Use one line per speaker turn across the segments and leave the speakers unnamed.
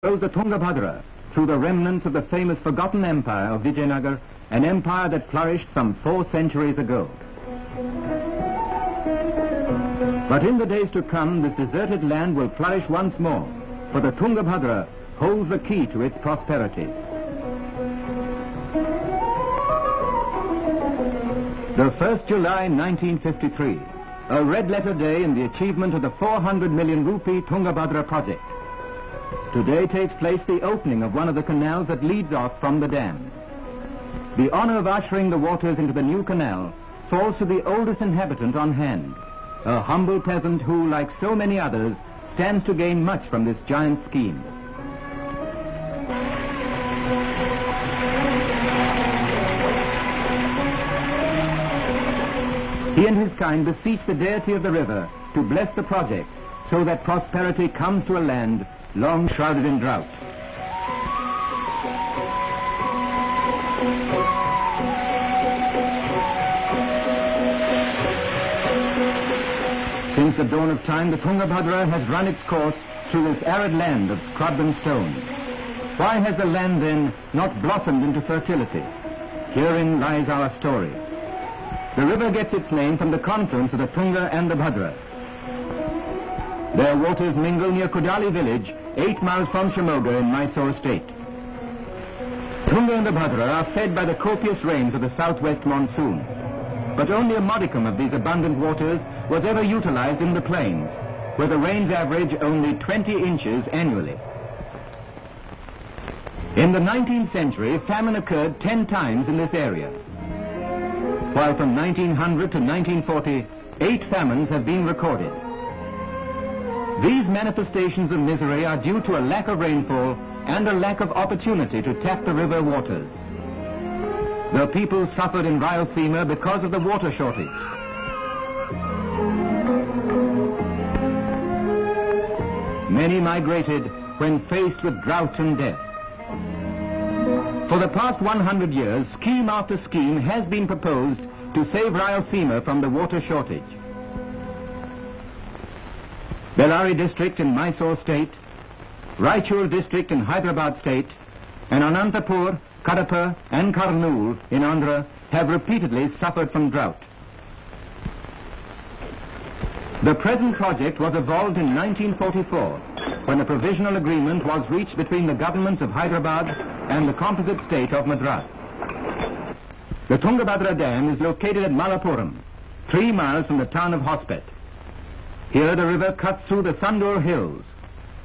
Goes the Tungabhadra through the remnants of the famous forgotten empire of Vijayanagar, an empire that flourished some 4 centuries ago. But in the days to come, this deserted land will flourish once more, for the Tungabhadra holds the key to its prosperity. The 1st July 1953, a red-letter day in the achievement of the 400 million rupee Tungabhadra project. Today takes place the opening of one of the canals that leads off from the dam. The honor of ushering the waters into the new canal falls to the oldest inhabitant on hand, a humble peasant who, like so many others, stands to gain much from this giant scheme. He and his kind beseech the deity of the river to bless the project so that prosperity comes to a land long shrouded in drought. Since the dawn of time, the Tungabhadra has run its course through this arid land of scrub and stone. Why has the land then not blossomed into fertility? Herein lies our story. The river gets its name from the confluence of the Tunga and the Bhadra. Their waters mingle near Kudali village, 8 miles from Shimoga in Mysore state. Tunga and the Bhadra are fed by the copious rains of the southwest monsoon. But only a modicum of these abundant waters was ever utilized in the plains, where the rains average only 20 inches annually. In the 19th century, famine occurred 10 times in this area, while from 1900 to 1940, 8 famines have been recorded. These manifestations of misery are due to a lack of rainfall and a lack of opportunity to tap the river waters. The people suffered in Rayalaseema because of the water shortage. Many migrated when faced with drought and death. For the past 100 years, scheme after scheme has been proposed to save Rayalaseema from the water shortage. Bellary district in Mysore state, Raichur district in Hyderabad state, and Anantapur, Kadapa and Kurnool in Andhra have repeatedly suffered from drought. The present project was evolved in 1944, when a provisional agreement was reached between the governments of Hyderabad and the composite state of Madras. The Tungabhadra Dam is located at Malappuram, 3 miles from the town of Hospet. Here the river cuts through the Sandur hills.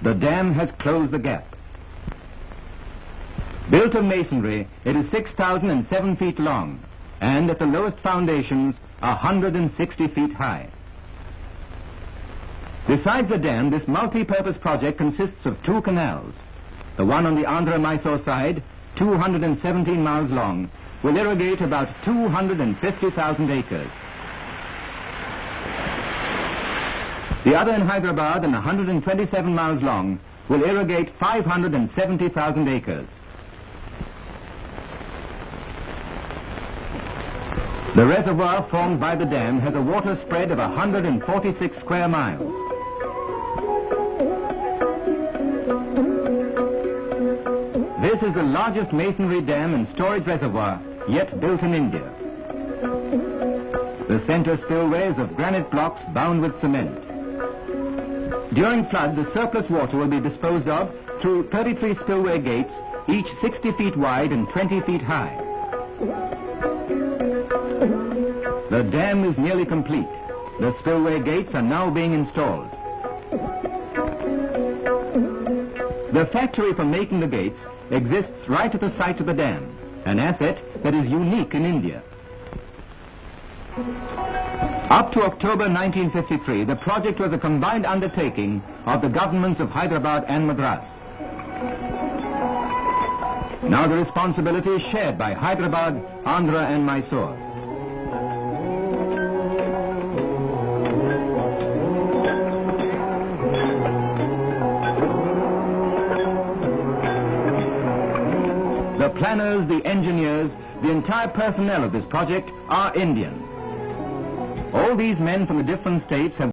The dam has closed the gap. Built of masonry, it is 6,007 feet long, and at the lowest foundations, 160 feet high. Besides the dam, this multi-purpose project consists of 2 canals. The one on the Andhra-Mysore side, 217 miles long, will irrigate about 250,000 acres. The other in Hyderabad, and 127 miles long, will irrigate 570,000 acres. The reservoir formed by the dam has a water spread of 146 square miles. This is the largest masonry dam and storage reservoir yet built in India. The center spillway is of granite blocks bound with cement. During flood, the surplus water will be disposed of through 33 spillway gates, each 60 feet wide and 20 feet high. The dam is nearly complete. The spillway gates are now being installed. The factory for making the gates exists right at the site of the dam, an asset that is unique in India. Up to October 1953, the project was a combined undertaking of the governments of Hyderabad and Madras. Now the responsibility is shared by Hyderabad, Andhra and Mysore. The planners, the engineers, the entire personnel of this project are Indian. All these men from the different states have